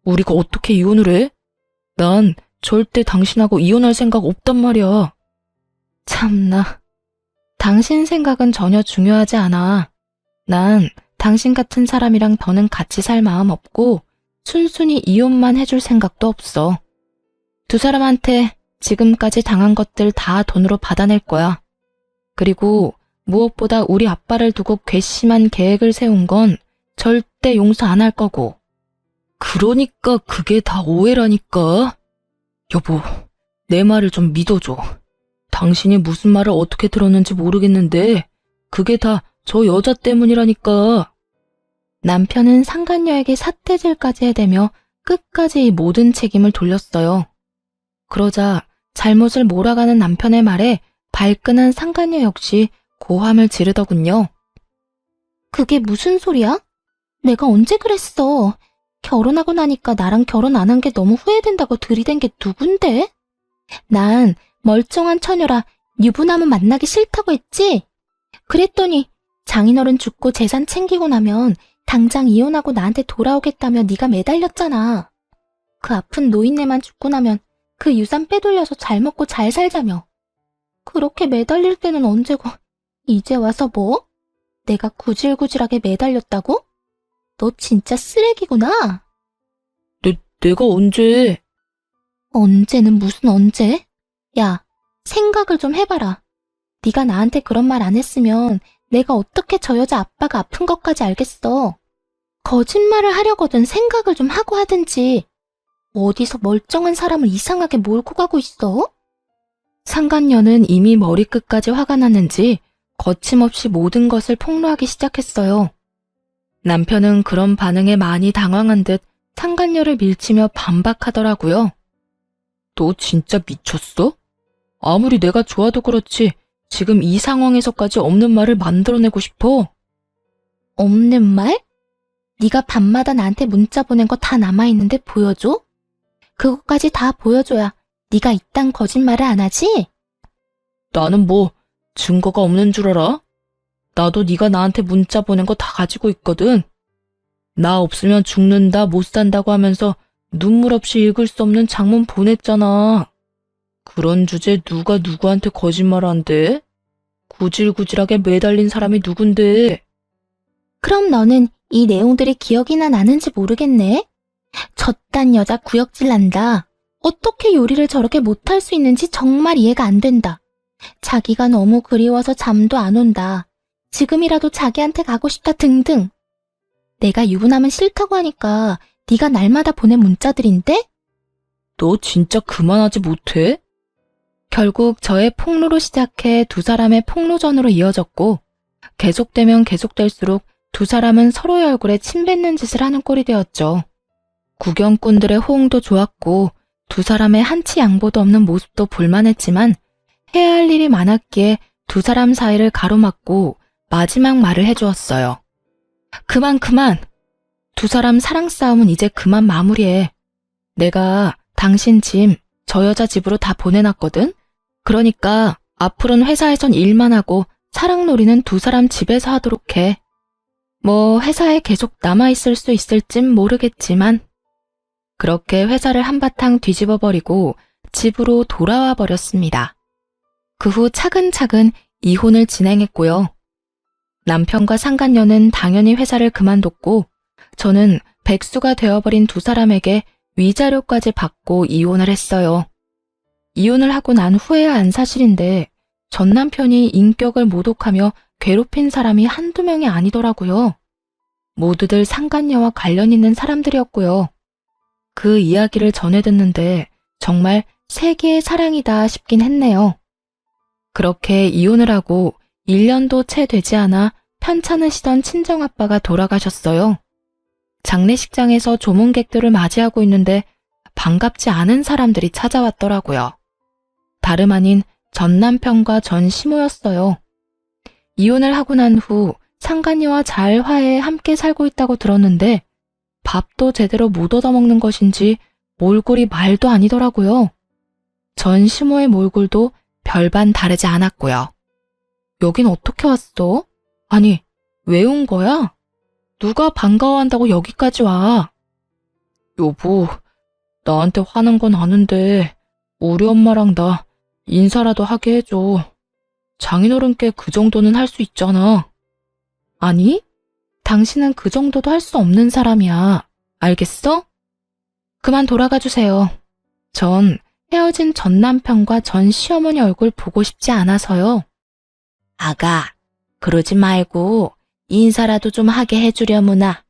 우리가 어떻게 이혼을 해? 난 절대 당신하고 이혼할 생각 없단 말이야. 참나. 당신 생각은 전혀 중요하지 않아. 난 당신 같은 사람이랑 더는 같이 살 마음 없고 순순히 이혼만 해줄 생각도 없어. 두 사람한테 지금까지 당한 것들 다 돈으로 받아낼 거야. 그리고 무엇보다 우리 아빠를 두고 괘씸한 계획을 세운 건 절대 용서 안 할 거고. 그러니까 그게 다 오해라니까. 여보, 내 말을 좀 믿어줘. 당신이 무슨 말을 어떻게 들었는지 모르겠는데 그게 다 저 여자 때문이라니까. 남편은 상간녀에게 삿대질까지 해대며 끝까지 이 모든 책임을 돌렸어요. 그러자 잘못을 몰아가는 남편의 말에 발끈한 상간녀 역시 고함을 지르더군요. 그게 무슨 소리야? 내가 언제 그랬어? 결혼하고 나니까 나랑 결혼 안 한 게 너무 후회된다고 들이댄 게 누군데? 난 멀쩡한 처녀라 유부남은 만나기 싫다고 했지? 그랬더니 장인어른 죽고 재산 챙기고 나면 당장 이혼하고 나한테 돌아오겠다며 네가 매달렸잖아. 그 아픈 노인네만 죽고 나면 그 유산 빼돌려서 잘 먹고 잘 살자며. 그렇게 매달릴 때는 언제고 이제 와서 뭐? 내가 구질구질하게 매달렸다고? 너 진짜 쓰레기구나. 내가 언제? 언제는 무슨 언제? 야, 생각을 좀 해봐라. 네가 나한테 그런 말 안 했으면 내가 어떻게 저 여자 아빠가 아픈 것까지 알겠어. 거짓말을 하려거든 생각을 좀 하고 하든지. 어디서 멀쩡한 사람을 이상하게 몰고 가고 있어? 상간녀는 이미 머리끝까지 화가 났는지 거침없이 모든 것을 폭로하기 시작했어요. 남편은 그런 반응에 많이 당황한 듯 상간녀를 밀치며 반박하더라고요. 너 진짜 미쳤어? 아무리 내가 좋아도 그렇지 지금 이 상황에서까지 없는 말을 만들어내고 싶어? 없는 말? 네가 밤마다 나한테 문자 보낸 거 다 남아있는데 보여줘? 그것까지 다 보여줘야 네가 이딴 거짓말을 안 하지? 나는 뭐 증거가 없는 줄 알아? 나도 네가 나한테 문자 보낸 거 다 가지고 있거든. 나 없으면 죽는다 못 산다고 하면서 눈물 없이 읽을 수 없는 장문 보냈잖아. 그런 주제 누가 누구한테 거짓말 한대? 구질구질하게 매달린 사람이 누군데? 그럼 너는 이 내용들이 기억이나 나는지 모르겠네? 저딴 여자 구역질 난다. 어떻게 요리를 저렇게 못할 수 있는지 정말 이해가 안 된다. 자기가 너무 그리워서 잠도 안 온다. 지금이라도 자기한테 가고 싶다 등등. 내가 유부남은 싫다고 하니까 네가 날마다 보낸 문자들인데? 너 진짜 그만하지 못해? 결국 저의 폭로로 시작해 두 사람의 폭로전으로 이어졌고 계속되면 계속될수록 두 사람은 서로의 얼굴에 침 뱉는 짓을 하는 꼴이 되었죠. 구경꾼들의 호응도 좋았고 두 사람의 한치 양보도 없는 모습도 볼만했지만 해야 할 일이 많았기에 두 사람 사이를 가로막고 마지막 말을 해주었어요. 그만. 두 사람 사랑 싸움은 이제 그만 마무리해. 내가 당신 짐 저 여자 집으로 다 보내놨거든? 그러니까 앞으로는 회사에선 일만 하고 사랑놀이는 두 사람 집에서 하도록 해. 뭐 회사에 계속 남아있을 수 있을진 모르겠지만 그렇게 회사를 한바탕 뒤집어버리고 집으로 돌아와 버렸습니다. 그 후 차근차근 이혼을 진행했고요. 남편과 상간녀는 당연히 회사를 그만뒀고 저는 백수가 되어버린 두 사람에게 위자료까지 받고 이혼을 했어요. 이혼을 하고 난 후에야 안 사실인데 전 남편이 인격을 모독하며 괴롭힌 사람이 한두 명이 아니더라고요. 모두들 상간녀와 관련 있는 사람들이었고요. 그 이야기를 전해 듣는데 정말 세계의 사랑이다 싶긴 했네요. 그렇게 이혼을 하고 1년도 채 되지 않아 편찮으시던 친정아빠가 돌아가셨어요. 장례식장에서 조문객들을 맞이하고 있는데 반갑지 않은 사람들이 찾아왔더라고요. 다름 아닌 전 남편과 전 시모였어요. 이혼을 하고 난 후 상간녀와 잘 화해해 함께 살고 있다고 들었는데 밥도 제대로 못 얻어먹는 것인지 몰골이 말도 아니더라고요. 전 시모의 몰골도 별반 다르지 않았고요. 여긴 어떻게 왔어? 아니, 왜 온 거야? 누가 반가워한다고 여기까지 와? 여보, 나한테 화난 건 아는데 우리 엄마랑 나 인사라도 하게 해줘. 장인어른께 그 정도는 할 수 있잖아. 아니, 당신은 그 정도도 할 수 없는 사람이야. 알겠어? 그만 돌아가 주세요. 전 헤어진 전 남편과 전 시어머니 얼굴 보고 싶지 않아서요. 아가, 그러지 말고 인사라도 좀 하게 해주려무나.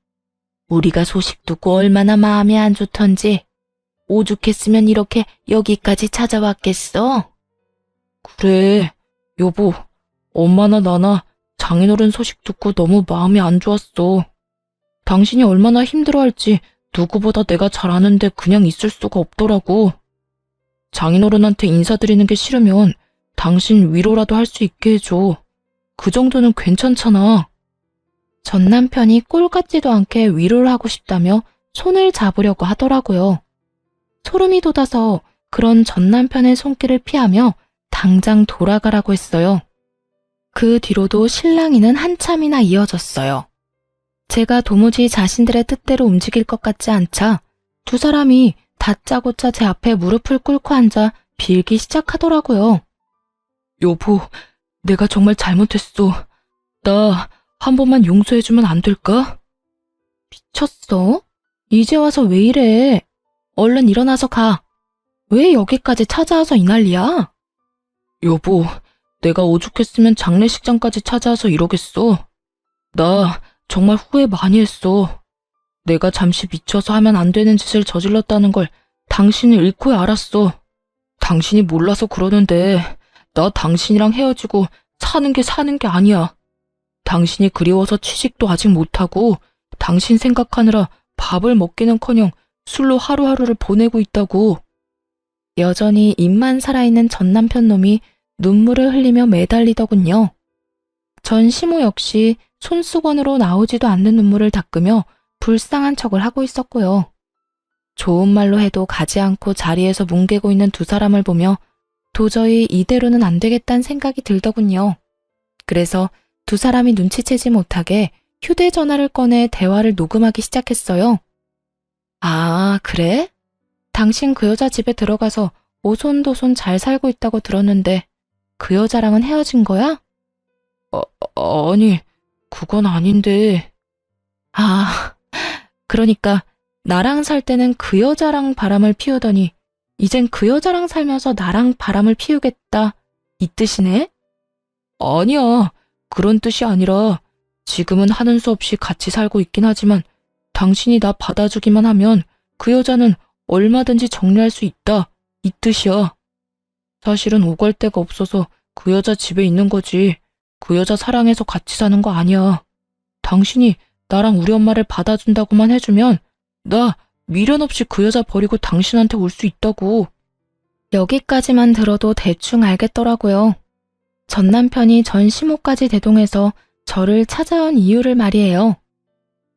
우리가 소식 듣고 얼마나 마음이 안 좋던지 오죽했으면 이렇게 여기까지 찾아왔겠어? 그래, 여보, 엄마나 나나 장인어른 소식 듣고 너무 마음이 안 좋았어. 당신이 얼마나 힘들어할지 누구보다 내가 잘 아는데 그냥 있을 수가 없더라고. 장인어른한테 인사드리는 게 싫으면 당신 위로라도 할 수 있게 해줘. 그 정도는 괜찮잖아. 전 남편이 꼴 같지도 않게 위로를 하고 싶다며 손을 잡으려고 하더라고요. 소름이 돋아서 그런 전 남편의 손길을 피하며 당장 돌아가라고 했어요. 그 뒤로도 실랑이는 한참이나 이어졌어요. 제가 도무지 자신들의 뜻대로 움직일 것 같지 않자 두 사람이 다짜고짜 제 앞에 무릎을 꿇고 앉아 빌기 시작하더라고요. 여보, 내가 정말 잘못했어. 나 한 번만 용서해주면 안 될까? 미쳤어? 이제 와서 왜 이래? 얼른 일어나서 가. 왜 여기까지 찾아와서 이 난리야? 여보, 내가 오죽했으면 장례식장까지 찾아와서 이러겠어. 나 정말 후회 많이 했어. 내가 잠시 미쳐서 하면 안 되는 짓을 저질렀다는 걸 당신이 잃고야 알았어. 당신이 몰라서 그러는데 나 당신이랑 헤어지고 사는 게 아니야. 당신이 그리워서 취직도 아직 못하고 당신 생각하느라 밥을 먹기는커녕 술로 하루하루를 보내고 있다고. 여전히 입만 살아있는 전 남편 놈이 눈물을 흘리며 매달리더군요. 전 시모 역시 손수건으로 나오지도 않는 눈물을 닦으며 불쌍한 척을 하고 있었고요. 좋은 말로 해도 가지 않고 자리에서 뭉개고 있는 두 사람을 보며 도저히 이대로는 안 되겠다는 생각이 들더군요. 그래서 두 사람이 눈치채지 못하게 휴대전화를 꺼내 대화를 녹음하기 시작했어요. 아, 그래? 당신 그 여자 집에 들어가서 오손도손 잘 살고 있다고 들었는데 그 여자랑은 헤어진 거야? 아니, 그건 아닌데. 아, 그러니까 나랑 살 때는 그 여자랑 바람을 피우더니 이젠 그 여자랑 살면서 나랑 바람을 피우겠다, 이 뜻이네? 아니야, 그런 뜻이 아니라 지금은 하는 수 없이 같이 살고 있긴 하지만 당신이 나 받아주기만 하면 그 여자는 얼마든지 정리할 수 있다, 이 뜻이야. 사실은 오갈 데가 없어서 그 여자 집에 있는 거지. 그 여자 사랑해서 같이 사는 거 아니야. 당신이 나랑 우리 엄마를 받아준다고만 해주면 나 미련 없이 그 여자 버리고 당신한테 올 수 있다고. 여기까지만 들어도 대충 알겠더라고요. 전 남편이 전 시모까지 대동해서 저를 찾아온 이유를 말이에요.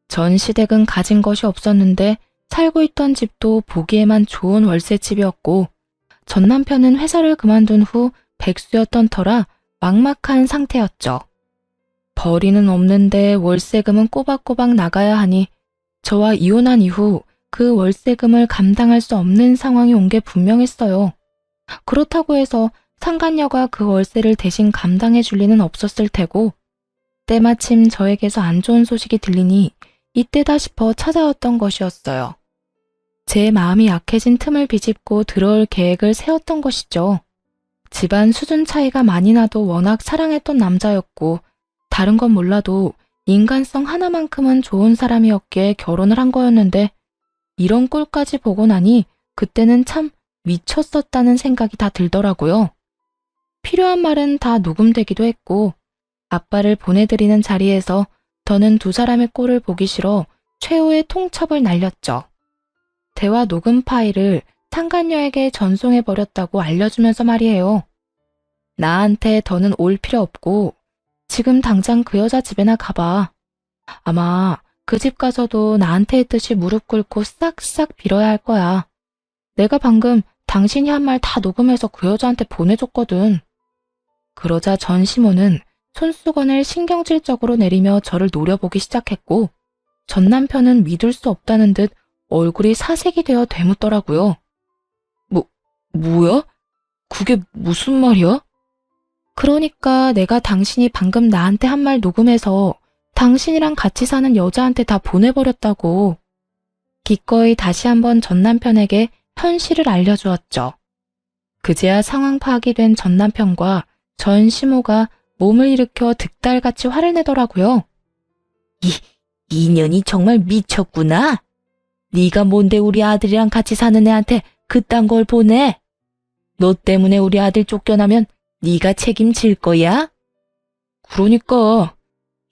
전 시댁은 가진 것이 없었는데 살고 있던 집도 보기에만 좋은 월세집이었고 전 남편은 회사를 그만둔 후 백수였던 터라 막막한 상태였죠. 벌이는 없는데 월세금은 꼬박꼬박 나가야 하니 저와 이혼한 이후 그 월세금을 감당할 수 없는 상황이 온 게 분명했어요. 그렇다고 해서 상간녀가 그 월세를 대신 감당해 줄 리는 없었을 테고 때마침 저에게서 안 좋은 소식이 들리니 이때다 싶어 찾아왔던 것이었어요. 제 마음이 약해진 틈을 비집고 들어올 계획을 세웠던 것이죠. 집안 수준 차이가 많이 나도 워낙 사랑했던 남자였고 다른 건 몰라도 인간성 하나만큼은 좋은 사람이었기에 결혼을 한 거였는데 이런 꼴까지 보고 나니 그때는 참 미쳤었다는 생각이 다 들더라고요. 필요한 말은 다 녹음되기도 했고 아빠를 보내드리는 자리에서 더는 두 사람의 꼴을 보기 싫어 최후의 통첩을 날렸죠. 대화 녹음 파일을 상간녀에게 전송해버렸다고 알려주면서 말이에요. 나한테 더는 올 필요 없고 지금 당장 그 여자 집에나 가봐. 아마 그 집 가서도 나한테 했듯이 무릎 꿇고 싹싹 빌어야 할 거야. 내가 방금 당신이 한 말 다 녹음해서 그 여자한테 보내줬거든. 그러자 전시모는 손수건을 신경질적으로 내리며 저를 노려보기 시작했고 전 남편은 믿을 수 없다는 듯 얼굴이 사색이 되어 되묻더라고요. 뭐야? 그게 무슨 말이야? 그러니까 내가 당신이 방금 나한테 한 말 녹음해서 당신이랑 같이 사는 여자한테 다 보내버렸다고. 기꺼이 다시 한번 전 남편에게 현실을 알려주었죠. 그제야 상황 파악이 된 전 남편과 전 시모가 몸을 일으켜 득달같이 화를 내더라고요. 이년이 정말 미쳤구나. 네가 뭔데 우리 아들이랑 같이 사는 애한테 그딴 걸 보내? 너 때문에 우리 아들 쫓겨나면 네가 책임질 거야? 그러니까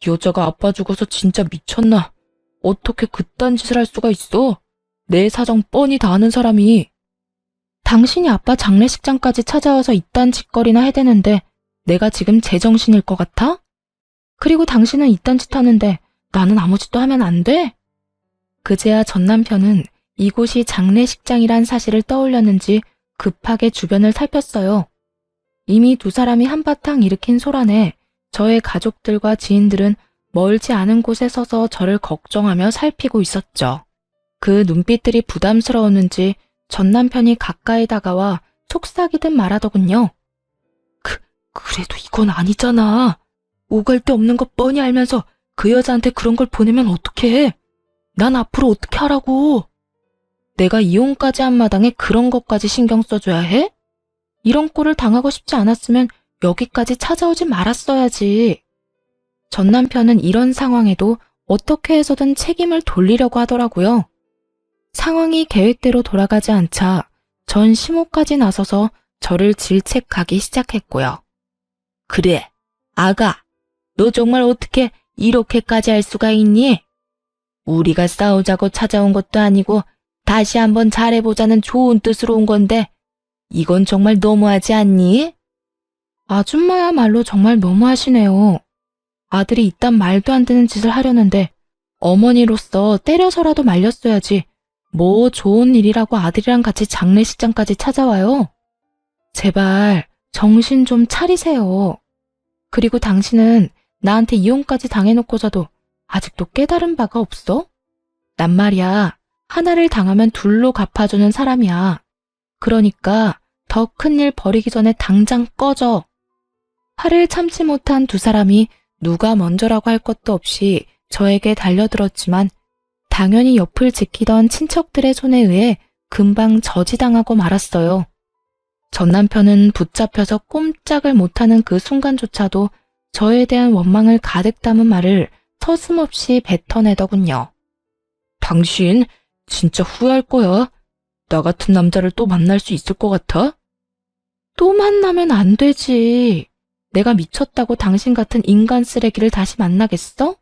여자가 아빠 죽어서 진짜 미쳤나? 어떻게 그딴 짓을 할 수가 있어? 내 사정 뻔히 다 아는 사람이. 당신이 아빠 장례식장까지 찾아와서 이딴 짓거리나 해대는데 내가 지금 제정신일 것 같아? 그리고 당신은 이딴 짓 하는데 나는 아무 짓도 하면 안 돼? 그제야 전 남편은 이곳이 장례식장이란 사실을 떠올렸는지 급하게 주변을 살폈어요. 이미 두 사람이 한바탕 일으킨 소란에 저의 가족들과 지인들은 멀지 않은 곳에 서서 저를 걱정하며 살피고 있었죠. 그 눈빛들이 부담스러웠는지 전 남편이 가까이 다가와 속삭이듯 말하더군요. 그래도 이건 아니잖아. 오갈 데 없는 거 뻔히 알면서 그 여자한테 그런 걸 보내면 어떡해? 난 앞으로 어떻게 하라고? 내가 이혼까지 한 마당에 그런 것까지 신경 써줘야 해? 이런 꼴을 당하고 싶지 않았으면 여기까지 찾아오지 말았어야지. 전 남편은 이런 상황에도 어떻게 해서든 책임을 돌리려고 하더라고요. 상황이 계획대로 돌아가지 않자 전 시모까지 나서서 저를 질책하기 시작했고요. 그래, 아가, 너 정말 어떻게 이렇게까지 할 수가 있니? 우리가 싸우자고 찾아온 것도 아니고 다시 한번 잘해보자는 좋은 뜻으로 온 건데 이건 정말 너무하지 않니? 아줌마야말로 정말 너무하시네요. 아들이 이딴 말도 안 되는 짓을 하려는데 어머니로서 때려서라도 말렸어야지 뭐 좋은 일이라고 아들이랑 같이 장례식장까지 찾아와요. 제발 정신 좀 차리세요. 그리고 당신은 나한테 이혼까지 당해놓고서도 아직도 깨달은 바가 없어? 난 말이야, 하나를 당하면 둘로 갚아주는 사람이야. 그러니까 더 큰일 벌이기 전에 당장 꺼져. 화를 참지 못한 두 사람이 누가 먼저라고 할 것도 없이 저에게 달려들었지만 당연히 옆을 지키던 친척들의 손에 의해 금방 저지당하고 말았어요. 전 남편은 붙잡혀서 꼼짝을 못하는 그 순간조차도 저에 대한 원망을 가득 담은 말을 서슴없이 뱉어내더군요. 당신 진짜 후회할 거야. 나 같은 남자를 또 만날 수 있을 것 같아? 또 만나면 안 되지. 내가 미쳤다고 당신 같은 인간 쓰레기를 다시 만나겠어?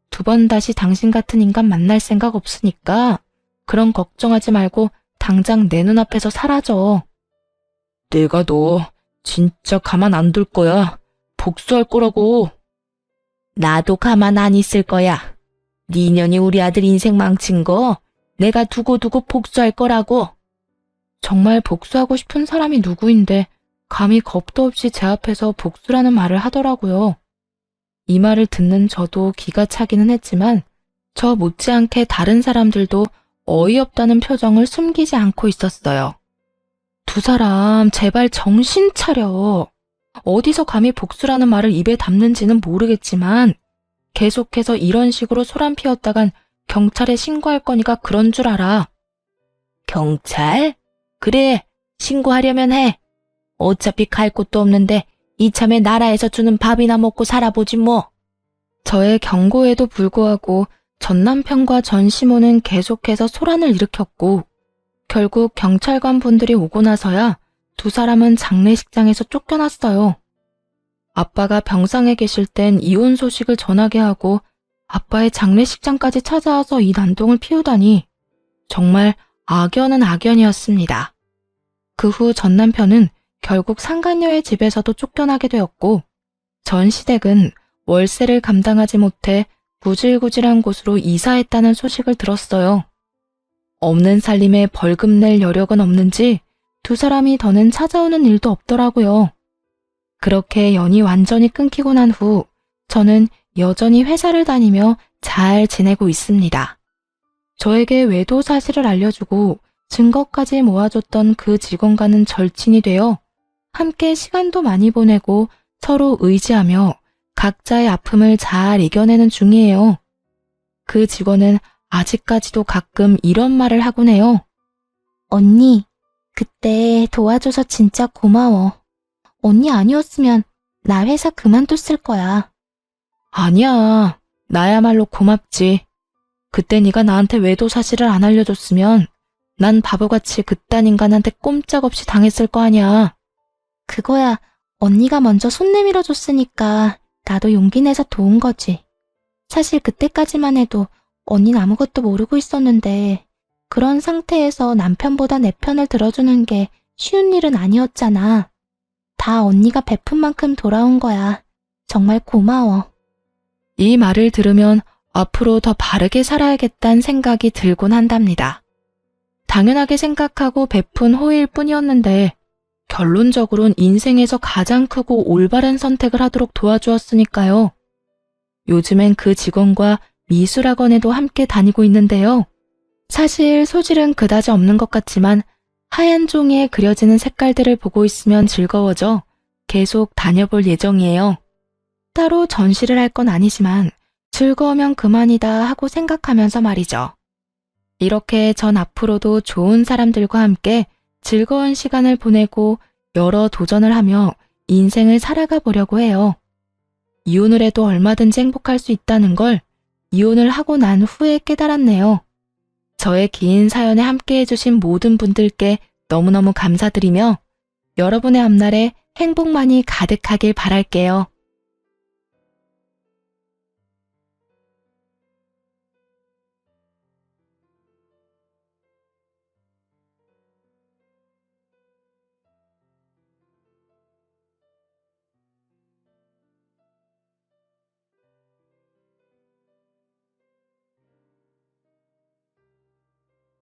두 번 다시 당신 같은 인간 만날 생각 없으니까 그런 걱정하지 말고 당장 내 눈앞에서 사라져. 내가 너 진짜 가만 안 둘 거야. 복수할 거라고. 나도 가만 안 있을 거야. 네 년이 우리 아들 인생 망친 거 내가 두고두고 복수할 거라고. 정말 복수하고 싶은 사람이 누구인데 감히 겁도 없이 제 앞에서 복수라는 말을 하더라고요. 이 말을 듣는 저도 기가 차기는 했지만 저 못지않게 다른 사람들도 어이없다는 표정을 숨기지 않고 있었어요. 두 사람 제발 정신 차려. 어디서 감히 복수라는 말을 입에 담는지는 모르겠지만 계속해서 이런 식으로 소란 피웠다간 경찰에 신고할 거니까 그런 줄 알아. 경찰? 그래, 신고하려면 해. 어차피 갈 곳도 없는데 이참에 나라에서 주는 밥이나 먹고 살아보지 뭐. 저의 경고에도 불구하고 전 남편과 전 시모는 계속해서 소란을 일으켰고 결국 경찰관 분들이 오고 나서야 두 사람은 장례식장에서 쫓겨났어요. 아빠가 병상에 계실 땐 이혼 소식을 전하게 하고 아빠의 장례식장까지 찾아와서 이 난동을 피우다니 정말 악연은 악연이었습니다. 그 후 전 남편은 결국 상간녀의 집에서도 쫓겨나게 되었고 전 시댁은 월세를 감당하지 못해 구질구질한 곳으로 이사했다는 소식을 들었어요. 없는 살림에 벌금 낼 여력은 없는지 두 사람이 더는 찾아오는 일도 없더라고요. 그렇게 연이 완전히 끊기고 난 후 저는 여전히 회사를 다니며 잘 지내고 있습니다. 저에게 외도 사실을 알려주고 증거까지 모아줬던 그 직원과는 절친이 되어 함께 시간도 많이 보내고 서로 의지하며 각자의 아픔을 잘 이겨내는 중이에요. 그 직원은 아직까지도 가끔 이런 말을 하곤 해요. 언니, 그때 도와줘서 진짜 고마워. 언니 아니었으면 나 회사 그만뒀을 거야. 아니야, 나야말로 고맙지. 그때 네가 나한테 외도 사실을 안 알려줬으면 난 바보같이 그딴 인간한테 꼼짝없이 당했을 거 아니야. 그거야 언니가 먼저 손 내밀어 줬으니까 나도 용기 내서 도운 거지. 사실 그때까지만 해도 언니는 아무것도 모르고 있었는데 그런 상태에서 남편보다 내 편을 들어주는 게 쉬운 일은 아니었잖아. 다 언니가 베푼 만큼 돌아온 거야. 정말 고마워. 이 말을 들으면 앞으로 더 바르게 살아야겠다는 생각이 들곤 한답니다. 당연하게 생각하고 베푼 호의일 뿐이었는데 결론적으론 인생에서 가장 크고 올바른 선택을 하도록 도와주었으니까요. 요즘엔 그 직원과 미술학원에도 함께 다니고 있는데요. 사실 소질은 그다지 없는 것 같지만 하얀 종이에 그려지는 색깔들을 보고 있으면 즐거워져 계속 다녀볼 예정이에요. 따로 전시를 할 건 아니지만 즐거우면 그만이다 하고 생각하면서 말이죠. 이렇게 전 앞으로도 좋은 사람들과 함께 즐거운 시간을 보내고 여러 도전을 하며 인생을 살아가 보려고 해요. 이혼을 해도 얼마든지 행복할 수 있다는 걸 이혼을 하고 난 후에 깨달았네요. 저의 긴 사연에 함께 해주신 모든 분들께 너무너무 감사드리며 여러분의 앞날에 행복만이 가득하길 바랄게요.